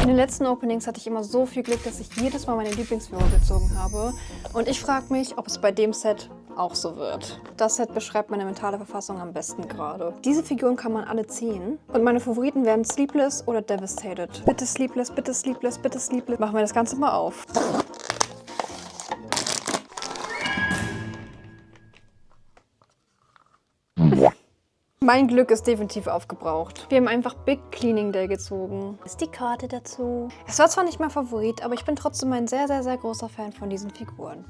In den letzten Openings hatte ich immer so viel Glück, dass ich jedes Mal meine Lieblingsfigur gezogen habe. Und ich frage mich, ob es bei dem Set auch so wird. Das Set beschreibt meine mentale Verfassung am besten gerade. Diese Figuren kann man alle ziehen. Und meine Favoriten werden Sleepless oder Devastated. Bitte Sleepless, bitte Sleepless, bitte Sleepless. Machen wir das Ganze mal auf. Mein Glück ist definitiv aufgebraucht. Wir haben einfach Big Cleaning Day gezogen. Ist die Karte dazu. Es war zwar nicht mein Favorit, aber ich bin trotzdem ein sehr, sehr, sehr großer Fan von diesen Figuren.